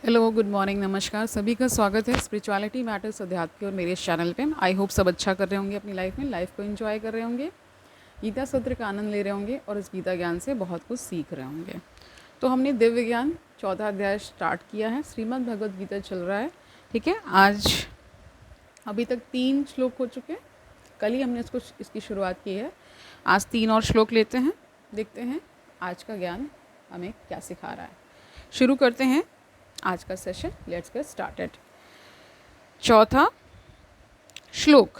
Hello, good morning, नमस्कार। सभी का स्वागत है स्पिरिचुअलिटी मैटर्स अध्यात्म की और मेरे इस चैनल पे। आई होप सब अच्छा कर रहे होंगे अपनी लाइफ में, लाइफ को एंजॉय कर रहे होंगे, गीता सत्र का आनंद ले रहे होंगे और इस गीता ज्ञान से बहुत कुछ सीख रहे होंगे। तो हमने दिव्य ज्ञान 14 अध्याय स्टार्ट किया है, श्रीमद् भगवद गीता चल रहा है। ठीक है, आज अभी तक 3 श्लोक हो चुके हैं। कल ही हमने इसकी शुरुआत की है। आज 3 और श्लोक लेते हैं, देखते हैं आज का ज्ञान हमें क्या सिखा रहा है। शुरू करते हैं आज का सेशन। Let's get started. चौथा श्लोक।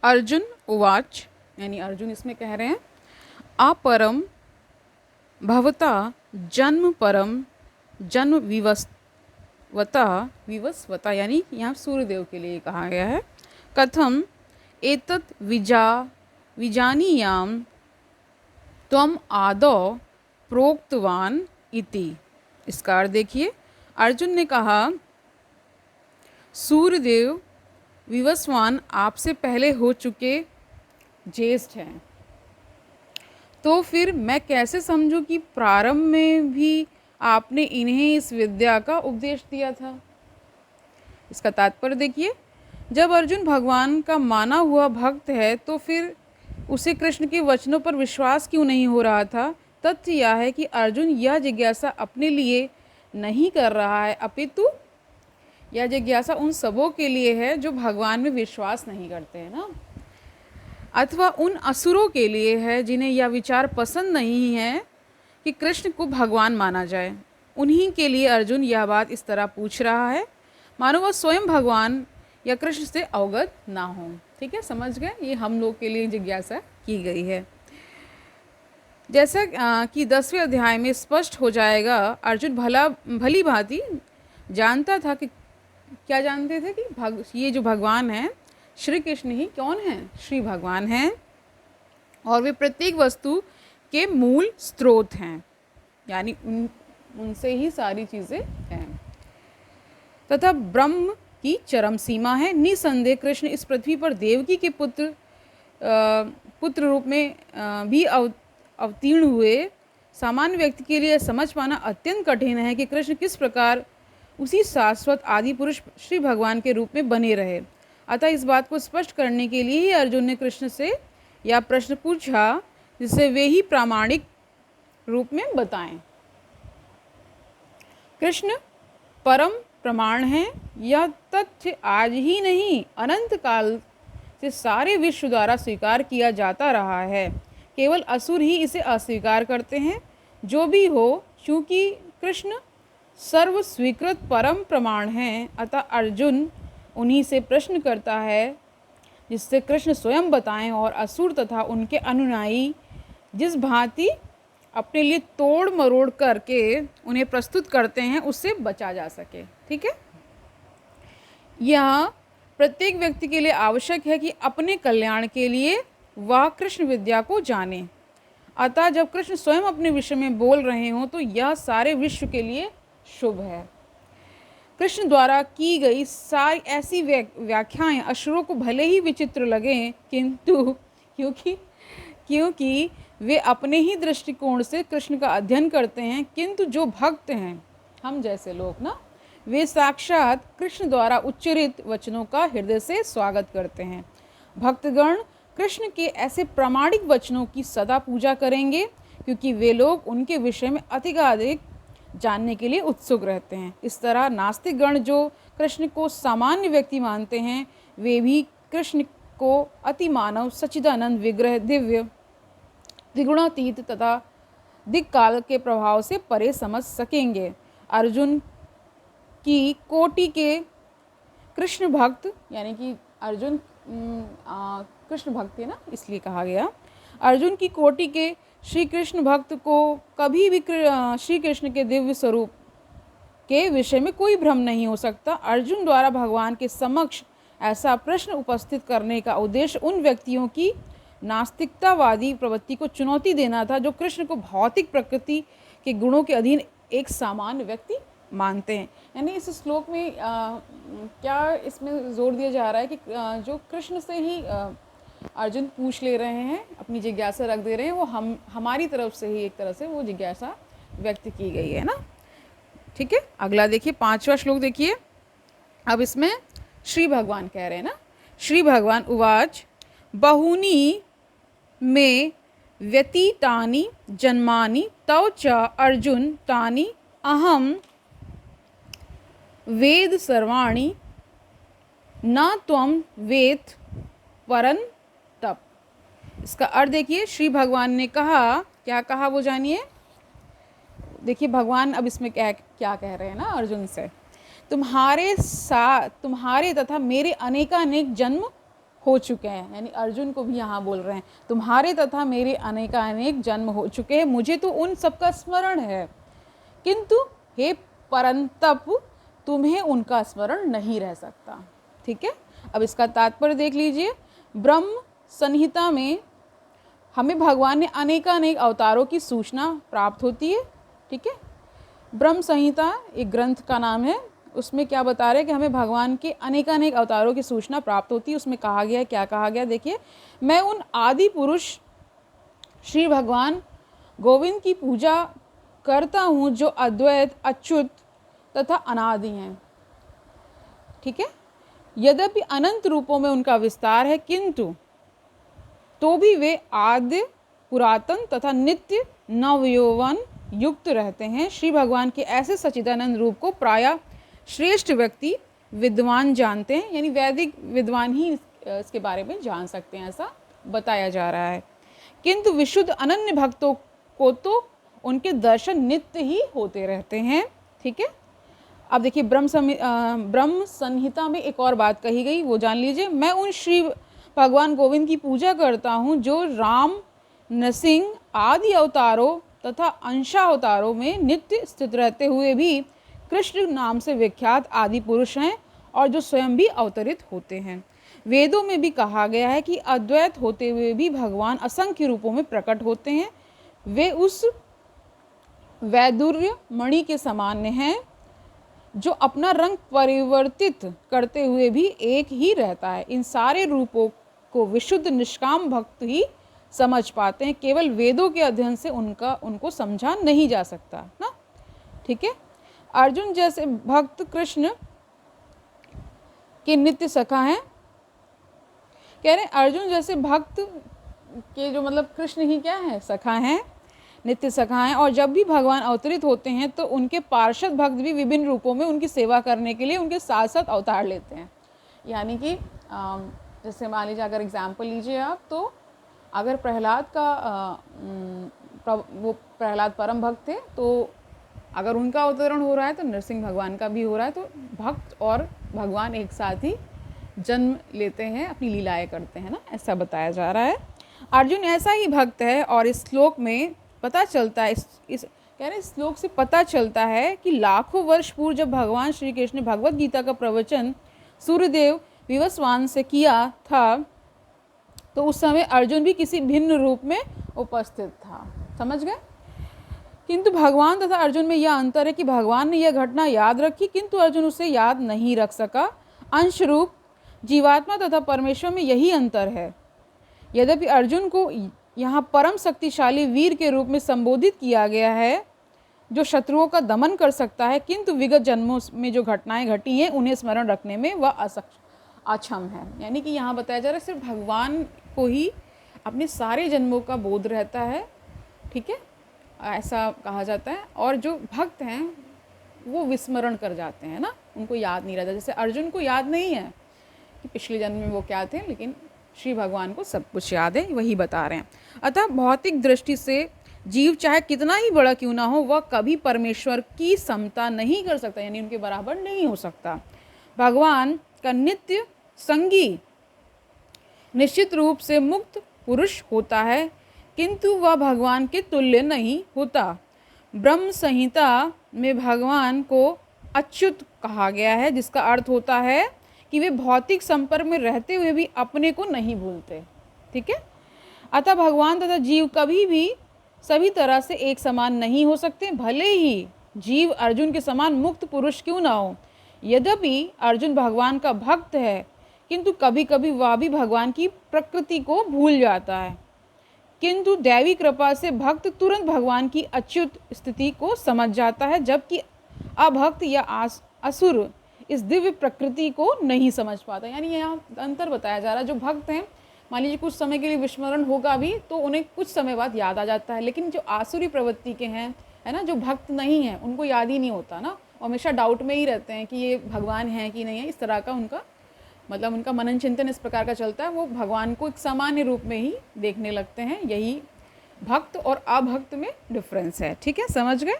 अर्जुन उवाच, यानी अर्जुन इसमें कह रहे हैं, अपरम भवता जन्म परम जन्म विवस्वता, यानी यहाँ सूर्यदेव के लिए कहा गया है। कथम एतत् विजानीयाम त्वम आदौ प्रोक्तवान इति। इसका अर्थ देखिए। अर्जुन ने कहा, सूर्यदेव विवस्वान आपसे पहले हो चुके ज्येष्ठ हैं, तो फिर मैं कैसे समझूं कि प्रारंभ में भी आपने इन्हें इस विद्या का उपदेश दिया था। इसका तात्पर्य देखिए। जब अर्जुन भगवान का माना हुआ भक्त है तो फिर उसे कृष्ण के वचनों पर विश्वास क्यों नहीं हो रहा था। तथ्य यह है कि अर्जुन यह जिज्ञासा अपने लिए नहीं कर रहा है, अपितु यह जिज्ञासा उन सबों के लिए है जो भगवान में विश्वास नहीं करते हैं ना, अथवा उन असुरों के लिए है जिन्हें यह विचार पसंद नहीं है कि कृष्ण को भगवान माना जाए। उन्हीं के लिए अर्जुन यह बात इस तरह पूछ रहा है, मानो वह स्वयं भगवान या कृष्ण से अवगत ना हो। ठीक है, समझ गए। ये हम लोग के लिए जिज्ञासा की गई है। जैसा कि 10वें अध्याय में स्पष्ट हो जाएगा, अर्जुन भली भांति जानता था कि क्या जानते थे कि ये जो भगवान हैं श्री कृष्ण ही कौन हैं, श्री भगवान हैं, और वे प्रत्येक वस्तु के मूल स्रोत हैं, यानी उनसे ही सारी चीज़ें हैं, तथा ब्रह्म की चरम सीमा है। निसंदेह कृष्ण इस पृथ्वी पर देवकी के पुत्र रूप में भी अवतीर्ण हुए। सामान्य व्यक्ति के लिए समझ पाना अत्यंत कठिन है कि कृष्ण किस प्रकार उसी शाश्वत आदि पुरुष श्री भगवान के रूप में बने रहे। अतः इस बात को स्पष्ट करने के लिए ही अर्जुन ने कृष्ण से यह प्रश्न पूछा, जिससे वे ही प्रामाणिक रूप में बताएं। कृष्ण परम प्रमाण है। यह तथ्य आज ही नहीं, अनंत काल से सारे विश्व द्वारा स्वीकार किया जाता रहा है। केवल असुर ही इसे अस्वीकार करते हैं। जो भी हो, क्योंकि कृष्ण सर्व स्वीकृत परम प्रमाण हैं, अतः अर्जुन उन्हीं से प्रश्न करता है जिससे कृष्ण स्वयं बताएं और असुर तथा उनके अनुयायी जिस भांति अपने लिए तोड़ मरोड़ करके उन्हें प्रस्तुत करते हैं, उससे बचा जा सके। ठीक है, यह प्रत्येक व्यक्ति के लिए आवश्यक है कि अपने कल्याण के लिए वह कृष्ण विद्या को जाने। अतः जब कृष्ण स्वयं अपने विषय में बोल रहे हों तो यह सारे विश्व के लिए शुभ है। कृष्ण द्वारा की गई सारी ऐसी व्याख्याएं असुरों को भले ही विचित्र लगें, किंतु क्योंकि वे अपने ही दृष्टिकोण से कृष्ण का अध्ययन करते हैं, किंतु जो भक्त हैं, हम जैसे लोग ना, वे साक्षात कृष्ण द्वारा उच्चरित वचनों का हृदय से स्वागत करते हैं। भक्तगण कृष्ण के ऐसे प्रामाणिक वचनों की सदा पूजा करेंगे, क्योंकि वे लोग उनके विषय में अधिकाधिक जानने के लिए उत्सुक रहते हैं। इस तरह नास्तिक गण जो कृष्ण को सामान्य व्यक्ति मानते हैं, वे भी कृष्ण को अति मानव सच्चिदानंद विग्रह, दिव्य, द्विगुणातीत तथा दिक्काल के प्रभाव से परे समझ सकेंगे। अर्जुन की कोटि के कृष्ण भक्त, यानी कि अर्जुन कृष्ण भक्त है ना, इसलिए कहा गया। अर्जुन की कोटि के श्री कृष्ण भक्त को कभी भी श्री कृष्ण के दिव्य स्वरूप के विषय में कोई भ्रम नहीं हो सकता। अर्जुन द्वारा भगवान के समक्ष ऐसा प्रश्न उपस्थित करने का उद्देश्य उन व्यक्तियों की नास्तिकतावादी प्रवृत्ति को चुनौती देना था जो कृष्ण को भौतिक प्रकृति के गुणों के अधीन एक सामान्य व्यक्ति मानते हैं। यानी इस श्लोक में क्या इसमें जोर दिया जा रहा है कि जो कृष्ण से ही अर्जुन पूछ ले रहे हैं, अपनी जिज्ञासा रख दे रहे हैं, वो हमारी तरफ से ही एक तरह से वो जिज्ञासा व्यक्त की गई है ना। ठीक है, अगला देखिए 5वां श्लोक देखिए। अब इसमें श्री भगवान कह रहे हैं ना, श्री भगवान उवाच बहूनि मे व्यतीतानि जन्मानि तव च अर्जुन तानि अहम वेद सर्वाणि न त्वं वेद परं तप। इसका अर्थ देखिए, श्री भगवान ने कहा, क्या कहा वो जानिए। देखिए भगवान अब इसमें क्या क्या कह रहे हैं ना अर्जुन से, तुम्हारे तथा मेरे अनेकानेक जन्म हो चुके हैं, यानी अर्जुन को भी यहाँ बोल रहे हैं तुम्हारे तथा मेरे अनेकानेक जन्म हो चुके हैं, मुझे तो उन सबका स्मरण है, किंतु हे परंतप तुम्हें उनका स्मरण नहीं रह सकता। ठीक है, अब इसका तात्पर्य देख लीजिए। ब्रह्म संहिता में हमें भगवान ने अनेकानेक अवतारों की सूचना प्राप्त होती है। ठीक है, ब्रह्म संहिता एक ग्रंथ का नाम है, उसमें क्या बता रहे हैं कि हमें भगवान के अनेकानेक अवतारों की सूचना प्राप्त होती है। उसमें कहा गया है, क्या कहा गया देखिए, मैं उन आदि पुरुष श्री भगवान गोविंद की पूजा करता हूँ जो अद्वैत, अच्युत तथा अनादि हैं। ठीक है, यद्यपि अनंत रूपों में उनका विस्तार है, किंतु तो भी वे आद्य, पुरातन तथा नित्य नवयौवन युक्त रहते हैं। श्री भगवान के ऐसे सच्चिदानंद रूप को प्रायः श्रेष्ठ व्यक्ति विद्वान जानते हैं, यानी वैदिक विद्वान ही इसके बारे में जान सकते हैं, ऐसा बताया जा रहा है। किंतु विशुद्ध अनन्य भक्तों को तो उनके दर्शन नित्य ही होते रहते हैं। ठीक है, अब देखिए ब्रह्म संहिता में एक और बात कही गई, वो जान लीजिए। मैं उन श्री भगवान गोविंद की पूजा करता हूँ जो राम, नरसिंह आदि अवतारों तथा अंशावतारों में नित्य स्थित रहते हुए भी कृष्ण नाम से विख्यात आदि पुरुष हैं और जो स्वयं भी अवतरित होते हैं। वेदों में भी कहा गया है कि अद्वैत होते हुए भी भगवान असंख्य रूपों में प्रकट होते हैं। वे उस वैदुर्य मणि के समान हैं जो अपना रंग परिवर्तित करते हुए भी एक ही रहता है। इन सारे रूपों को विशुद्ध निष्काम भक्त ही समझ पाते हैं, केवल वेदों के अध्ययन से उनको समझा नहीं जा सकता ना। ठीक है, अर्जुन जैसे भक्त कृष्ण के नित्य सखा हैं। कह रहे हैं अर्जुन जैसे भक्त के जो मतलब कृष्ण ही क्या है, सखा हैं, नित्य सखा हैं। और जब भी भगवान अवतरित होते हैं तो उनके पार्षद भक्त भी विभिन्न रूपों में उनकी सेवा करने के लिए उनके साथ साथ अवतार लेते हैं। यानी कि जैसे मान लीजिए, अगर एग्जाम्पल लीजिए आप, तो अगर प्रहलाद का वो प्रहलाद परम भक्त थे, तो अगर उनका अवतरण हो रहा है तो नरसिंह भगवान का भी हो रहा है, तो भक्त और भगवान एक साथ ही जन्म लेते हैं, अपनी लीलाएं करते हैं ना, ऐसा बताया जा रहा है। अर्जुन ऐसा ही भक्त है और इस श्लोक में पता चलता है, कह रहे इस श्लोक से पता चलता है कि लाखों वर्ष पूर्व जब भगवान श्री कृष्ण ने भगवद गीता का प्रवचन सूर्यदेव विवस्वान से किया था, तो उस समय अर्जुन भी किसी भिन्न रूप में उपस्थित था। समझ गए? किंतु भगवान तथा अर्जुन में यह अंतर है कि भगवान ने यह घटना याद रखी, किंतु अर्जुन उसे याद नहीं रख सका। अंश रूप जीवात्मा तथा परमेश्वर में यही अंतर है। यद्यपि अर्जुन को यहाँ परम शक्तिशाली वीर के रूप में संबोधित किया गया है जो शत्रुओं का दमन कर सकता है, किंतु विगत जन्मों में जो घटनाएं घटी हैं उन्हें स्मरण रखने में वह अक्षम है। यानी कि यहाँ बताया जा रहा है सिर्फ भगवान को ही अपने सारे जन्मों का बोध रहता है। ठीक है, ऐसा कहा जाता है। और जो भक्त हैं वो विस्मरण कर जाते हैं ना, उनको याद नहीं रहता। जैसे अर्जुन को याद नहीं है कि पिछले जन्म में वो क्या थे, लेकिन श्री भगवान को सब कुछ याद है, वही बता रहे हैं। अतः भौतिक दृष्टि से जीव चाहे कितना ही बड़ा क्यों ना हो, वह कभी परमेश्वर की समता नहीं कर सकता, यानी उनके बराबर नहीं हो सकता। भगवान का नित्य संगी निश्चित रूप से मुक्त पुरुष होता है, किंतु वह भगवान के तुल्य नहीं होता। ब्रह्म संहिता में भगवान को अच्युत कहा गया है, जिसका अर्थ होता है कि वे भौतिक संपर्क में रहते हुए भी अपने को नहीं भूलते। ठीक है, अतः भगवान तथा जीव कभी भी सभी तरह से एक समान नहीं हो सकते, भले ही जीव अर्जुन के समान मुक्त पुरुष क्यों ना हो। यद्यपि अर्जुन भगवान का भक्त है, किंतु कभी कभी वह भी भगवान की प्रकृति को भूल जाता है, किंतु दैवी कृपा से भक्त तुरंत भगवान की अच्युत स्थिति को समझ जाता है, जबकि अभक्त या असुर इस दिव्य प्रकृति को नहीं समझ पाता। यानी यहाँ अंतर बताया जा रहा है। जो भक्त हैं, मान लीजिए कुछ समय के लिए विस्मरण होगा भी तो उन्हें कुछ समय बाद याद आ जाता है, लेकिन जो आसुरी प्रवृत्ति के हैं, है ना, जो भक्त नहीं है, उनको याद ही नहीं होता ना, हमेशा डाउट में ही रहते हैं कि ये भगवान है कि नहीं है। इस तरह का उनका मतलब उनका मनन चिंतन इस प्रकार का चलता है। वो भगवान को एक सामान्य रूप में ही देखने लगते हैं। यही भक्त और अभक्त में डिफरेंस है। ठीक है, समझ गए।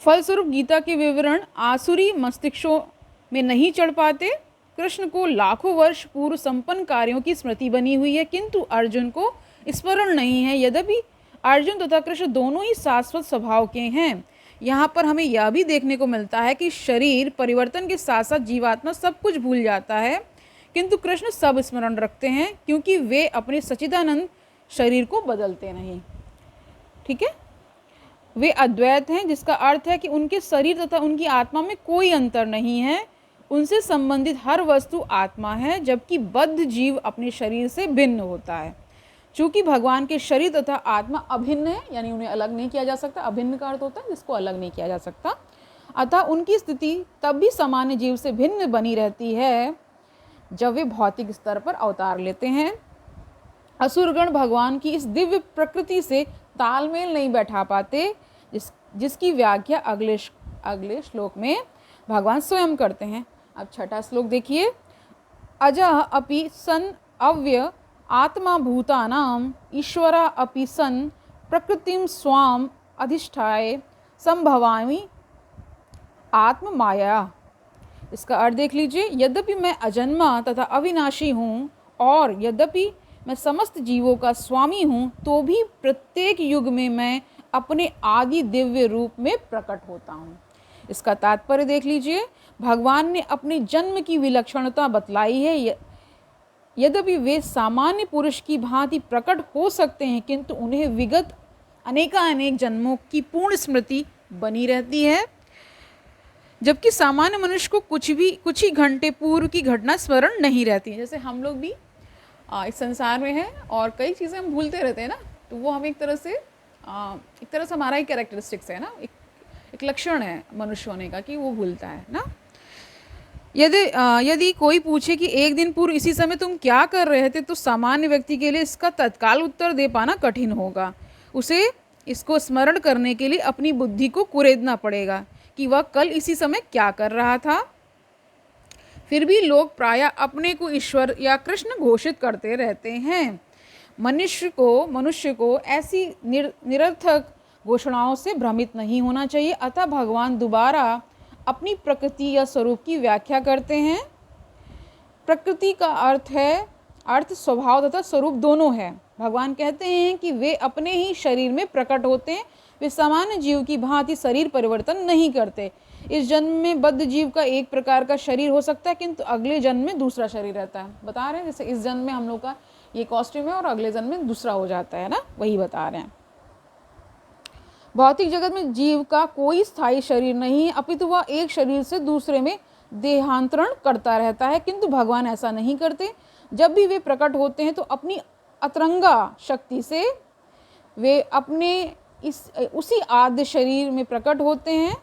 फलस्वरूप गीता के विवरण आसुरी मस्तिष्कों में नहीं चढ़ पाते। कृष्ण को लाखों वर्ष पूर्व संपन्न कार्यों की स्मृति बनी हुई है, किंतु अर्जुन को स्मरण नहीं है। यद्यपि अर्जुन तथा कृष्ण दोनों ही शाश्वत स्वभाव के हैं। यहाँ पर हमें यह भी देखने को मिलता है कि शरीर परिवर्तन के साथ साथ जीवात्मा सब कुछ भूल जाता है, किंतु कृष्ण सब स्मरण रखते हैं, क्योंकि वे अपने सच्चिदानंद शरीर को बदलते नहीं। ठीक है, वे अद्वैत हैं, जिसका अर्थ है कि उनके शरीर तथा उनकी आत्मा में कोई अंतर नहीं है। उनसे संबंधित हर वस्तु आत्मा है, जबकि बद्ध जीव अपने शरीर से भिन्न होता है। चूँकि भगवान के शरीर तथा आत्मा अभिन्न है, यानी उन्हें अलग नहीं किया जा सकता। अभिन्न का अर्थ होता है जिसको अलग नहीं किया जा सकता। अतः उनकी स्थिति तब भी सामान्य जीव से भिन्न बनी रहती है जब वे भौतिक स्तर पर अवतार लेते हैं। असुरगण भगवान की इस दिव्य प्रकृति से तालमेल नहीं बैठा पाते, जिसकी व्याख्या अगले श्लोक में भगवान स्वयं करते हैं। अब छठा श्लोक देखिए। अजः अपि सन अव्यय आत्मा भूतानाम ईश्वरा अपि सन प्रकृतिम स्वाम अधिष्ठाय संभवामि आत्म माया। इसका अर्थ देख लीजिए। यद्यपि मैं अजन्मा तथा अविनाशी हूँ और यद्यपि मैं समस्त जीवों का स्वामी हूँ, तो भी प्रत्येक युग में मैं अपने आदि दिव्य रूप में प्रकट होता हूँ। इसका तात्पर्य देख लीजिए। भगवान ने अपने जन्म की विलक्षणता बतलाई है। यद्यपि वे सामान्य पुरुष की भांति प्रकट हो सकते हैं, किंतु उन्हें विगत अनेकानेक जन्मों की पूर्ण स्मृति बनी रहती है, जबकि सामान्य मनुष्य को कुछ ही घंटे पूर्व की घटना स्मरण नहीं रहती है। जैसे हम लोग भी इस संसार में हैं और कई चीज़ें हम भूलते रहते हैं ना, तो वो हमें एक तरह से हमारा ही कैरेक्टरिस्टिक्स है ना, एक लक्षण है मनुष्य होने का कि वो भूलता है ना। यदि कोई पूछे कि एक दिन पूर्व इसी समय तुम क्या कर रहे थे, तो सामान्य व्यक्ति के लिए इसका तत्काल उत्तर दे पाना कठिन होगा। उसे इसको स्मरण करने के लिए अपनी बुद्धि को कुरेदना पड़ेगा कि वह कल इसी समय क्या कर रहा था। फिर भी लोग प्रायः अपने को ईश्वर या कृष्ण घोषित करते रहते हैं। मनुष्य को ऐसी निरर्थक घोषणाओं से भ्रमित नहीं होना चाहिए। अतः भगवान दोबारा अपनी प्रकृति या स्वरूप की व्याख्या करते हैं। प्रकृति का अर्थ स्वभाव तथा स्वरूप दोनों है। भगवान कहते हैं कि वे अपने ही शरीर में प्रकट होते हैं। वे सामान्य जीव की भांति शरीर परिवर्तन नहीं करते। इस जन्म में बद्ध जीव का एक प्रकार का शरीर हो सकता है, किंतु अगले जन्म में दूसरा शरीर रहता है। बता रहे हैं जैसे इस जन्म में हम लोग का ये कॉस्ट्यूम है और अगले जन्म में दूसरा हो जाता है ना, वही बता रहे हैं। भौतिक जगत में जीव का कोई स्थायी शरीर नहीं है, अपितु वह एक शरीर से दूसरे में देहांतरण करता रहता है, किंतु भगवान ऐसा नहीं करते। जब भी वे प्रकट होते हैं तो अपनी अतरंगा शक्ति से वे अपने उसी आद्य शरीर में प्रकट होते हैं।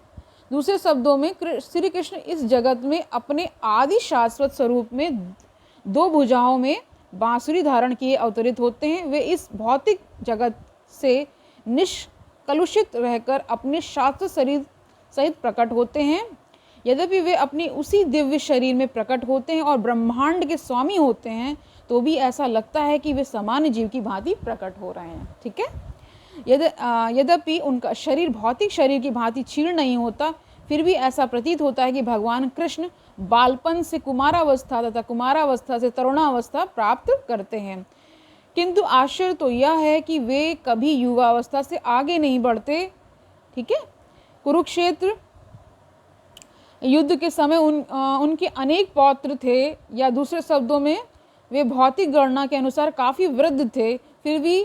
दूसरे शब्दों में श्री कृष्ण इस जगत में अपने आदि शाश्वत स्वरूप में दो भुजाओं में बांसुरी धारण किए अवतरित होते हैं। वे इस भौतिक जगत से निष्कलुषित रहकर अपने शाश्वत शरीर सहित प्रकट होते हैं। यद्यपि वे अपनी उसी दिव्य शरीर में प्रकट होते हैं और ब्रह्मांड के स्वामी होते हैं, तो भी ऐसा लगता है कि वे सामान्य जीव की भांति प्रकट हो रहे हैं। ठीक है, यद्यपि उनका शरीर भौतिक शरीर की भांति क्षीण नहीं होता, फिर भी ऐसा प्रतीत होता है कि भगवान कृष्ण बालपन से कुमारावस्था तथा कुमारावस्था से तरुणावस्था प्राप्त करते हैं। किंतु आश्चर्य तो यह है कि वे कभी युवावस्था से आगे नहीं बढ़ते। ठीक है, कुरुक्षेत्र युद्ध के समय उनके अनेक पौत्र थे, या दूसरे शब्दों में वे भौतिक गणना के अनुसार काफ़ी वृद्ध थे, फिर भी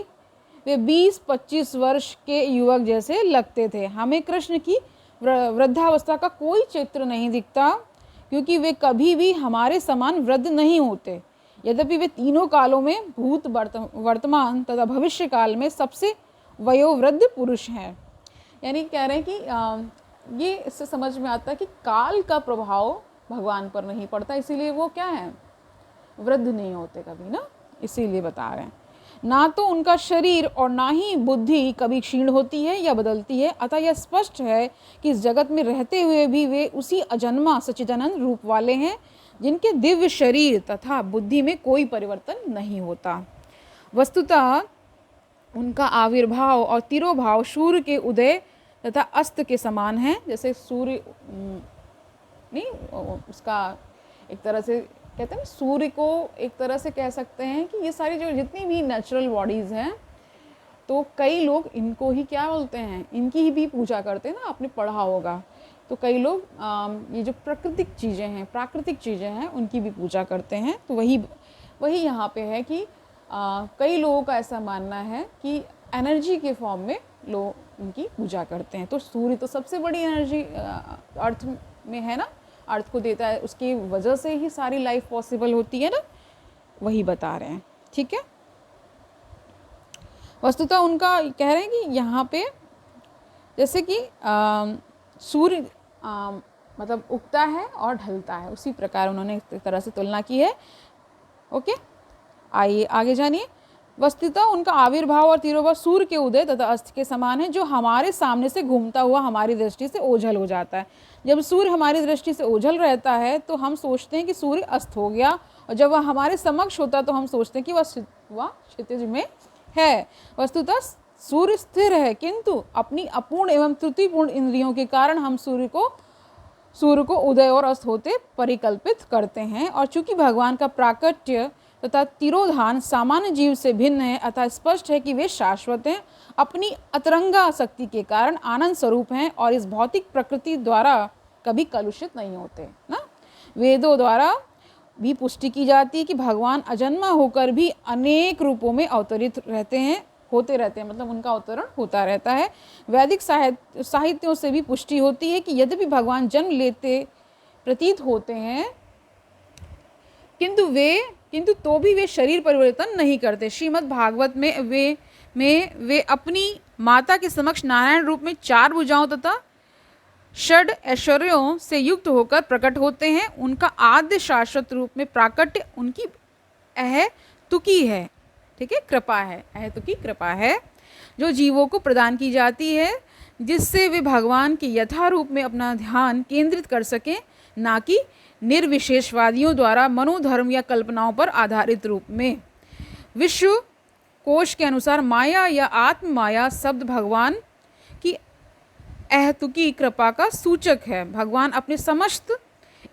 वे 20-25 वर्ष के युवक जैसे लगते थे। हमें कृष्ण की वृद्धावस्था का कोई चित्र नहीं दिखता, क्योंकि वे कभी भी हमारे समान वृद्ध नहीं होते। यद्यपि वे तीनों कालों में भूत, वर्तमान तथा भविष्य काल में सबसे वयोवृद्ध पुरुष हैं। यानी कह रहे हैं कि ये इससे समझ में आता है कि काल का प्रभाव भगवान पर नहीं पड़ता, इसीलिए वो क्या है, वृद्ध नहीं होते कभी ना, इसीलिए बता रहे हैं। ना तो उनका शरीर और ना ही बुद्धि कभी क्षीण होती है या बदलती है, अतः यह स्पष्ट है कि इस जगत में रहते हुए भी वे उसी अजन्मा सच्चिदानंद रूप वाले हैं, जिनके दिव्य शरीर तथा बुद्धि में कोई परिवर्तन नहीं होता। वस्तुतः उनका आविर्भाव और तिरोभाव सूर्य के उदय तथा अस्त के समान है। जैसे सूर्य नहीं, उसका एक तरह से कहते हैं ना, सूर्य को एक तरह से कह सकते हैं कि ये सारी जो जितनी भी नेचुरल बॉडीज़ हैं, तो कई लोग इनको ही क्या बोलते हैं, इनकी ही भी पूजा करते हैं ना, आपने पढ़ा होगा। तो कई लोग ये जो प्राकृतिक चीज़ें हैं उनकी भी पूजा करते हैं। तो वही यहाँ पे है कि कई लोगों का ऐसा मानना है कि एनर्जी के फॉर्म में लोग उनकी पूजा करते हैं। तो सूर्य तो सबसे बड़ी एनर्जी अर्थ में है ना, अर्थ को देता है, उसकी वजह से ही सारी लाइफ पॉसिबल होती है ना, वही बता रहे हैं। ठीक है, वस्तुतः उनका कह रहे हैं कि यहाँ पे जैसे कि सूर्य मतलब उगता है और ढलता है, उसी प्रकार उन्होंने इस तरह से तुलना की है। ओके, आइए आगे जानिए। वस्तुतः उनका आविर्भाव और तिरोभाव सूर्य के उदय तथा अस्त के समान है, जो हमारे सामने से घूमता हुआ हमारी दृष्टि से ओझल हो जाता है। जब सूर्य हमारी दृष्टि से ओझल रहता है तो हम सोचते हैं कि सूर्य अस्त हो गया, और जब वह हमारे समक्ष होता है तो हम सोचते हैं कि वह क्षितिज में है। वस्तुतः सूर्य स्थिर है, किंतु अपनी अपूर्ण एवं त्रुटिपूर्ण इंद्रियों के कारण हम सूर्य को उदय और अस्त होते परिकल्पित करते हैं। और चूंकि भगवान का प्राकट्य तथा तिरोधान सामान्य जीव से भिन्न है, अतः स्पष्ट है कि वे शाश्वत हैं, अपनी अतरंगा शक्ति के कारण आनंद स्वरूप हैं और इस भौतिक प्रकृति द्वारा कभी कलुषित नहीं होते ना। वेदों द्वारा भी पुष्टि की जाती है कि भगवान अजन्मा होकर भी अनेक रूपों में अवतरित होते रहते हैं, मतलब उनका अवतरण होता रहता है। वैदिक साहित्यों से भी पुष्टि होती है कि यद्यपि भगवान जन्म लेते प्रतीत होते हैं, किंतु तो भी वे शरीर परिवर्तन नहीं करते। श्रीमद् भागवत में वे अपनी माता के समक्ष नारायण रूप में 4 भुजाओं तथा षड ऐश्वर्यों से युक्त होकर प्रकट होते हैं। उनका आद्य शाश्वत रूप में प्राकट्य उनकी अहेतुकी है, ठीक है, कृपा है, अहेतुकी कृपा है, जो जीवों को प्रदान की जाती है, जिससे वे भगवान के यथारूप में अपना ध्यान केंद्रित कर सकें, ना कि निर्विशेषवादियों द्वारा मनोधर्म या कल्पनाओं पर आधारित रूप में। विश्व कोश के अनुसार माया या आत्म माया शब्द भगवान की अहेतुकी कृपा का सूचक है। भगवान अपने समस्त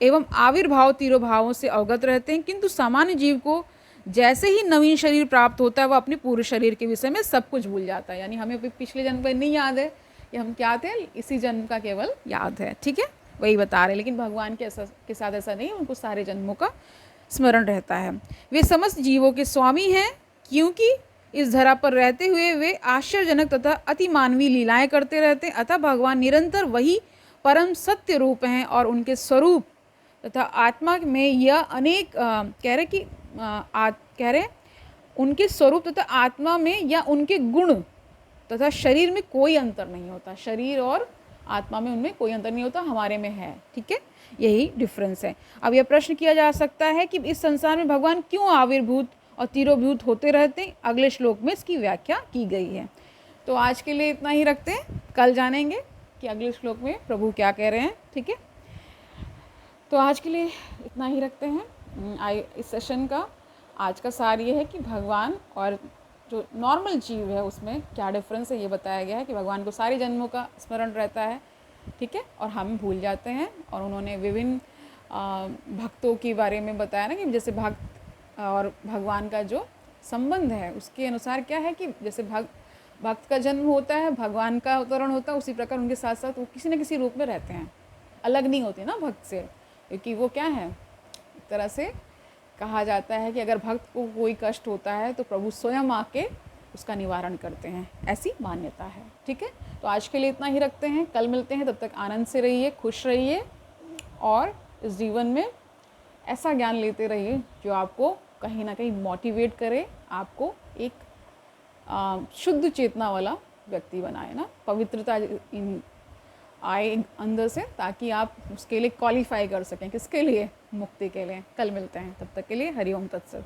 एवं आविर्भाव तिरोभावों से अवगत रहते हैं, किंतु सामान्य जीव को जैसे ही नवीन शरीर प्राप्त होता है, वह अपने पूरे शरीर के विषय में सब कुछ भूल जाता है। यानी हमें पिछले जन्म पर नहीं याद है कि हम क्या थे, इसी जन्म का केवल याद है। ठीक है, वही बता रहे। लेकिन भगवान के साथ ऐसा नहीं है, उनको सारे जन्मों का स्मरण रहता है। वे समस्त जीवों के स्वामी हैं, क्योंकि इस धरा पर रहते हुए वे आश्चर्यजनक तथा अति मानवीय लीलाएं करते रहते हैं। अतः भगवान निरंतर वही परम सत्य रूप हैं और उनके स्वरूप तथा आत्मा में यह अनेक उनके स्वरूप तथा आत्मा में या उनके गुण तथा शरीर में कोई अंतर नहीं होता। शरीर और आत्मा में उनमें कोई अंतर नहीं होता, हमारे में है। ठीक है, यही डिफरेंस है। अब यह प्रश्न किया जा सकता है कि इस संसार में भगवान क्यों आविर्भूत और तिरोभूत होते रहते हैं। अगले श्लोक में इसकी व्याख्या की गई है। तो आज के लिए इतना ही रखते हैं, कल जानेंगे कि अगले श्लोक में प्रभु क्या कह रहे हैं। ठीक है, तो आज के लिए इतना ही रखते हैं। इस सेशन का आज का सार ये है कि भगवान और जो नॉर्मल जीव है उसमें क्या डिफरेंस है, ये बताया गया है कि भगवान को सारे जन्मों का स्मरण रहता है, ठीक है, और हम भूल जाते हैं। और उन्होंने विभिन्न भक्तों के बारे में बताया ना, कि जैसे भक्त और भगवान का जो संबंध है उसके अनुसार क्या है कि जैसे भक्त का जन्म होता है, भगवान का अवतरण होता है, उसी प्रकार उनके साथ साथ वो किसी न किसी रूप में रहते हैं, अलग नहीं होते ना भक्त से, क्योंकि वो क्या है, एक तरह से कहा जाता है कि अगर भक्त को कोई कष्ट होता है तो प्रभु स्वयं आके उसका निवारण करते हैं, ऐसी मान्यता है। ठीक है, तो आज के लिए इतना ही रखते हैं, कल मिलते हैं। तब तक आनंद से रहिए, खुश रहिए और इस जीवन में ऐसा ज्ञान लेते रहिए जो आपको कहीं ना कहीं मोटिवेट करे, आपको एक शुद्ध चेतना वाला व्यक्ति बनाए ना, पवित्रता इन आए अंदर से, ताकि आप उसके लिए क्वालिफाई कर सकें। किसके लिए? मुक्ति के लिए। कल मिलते हैं, तब तक के लिए हरि ओम तत्सत।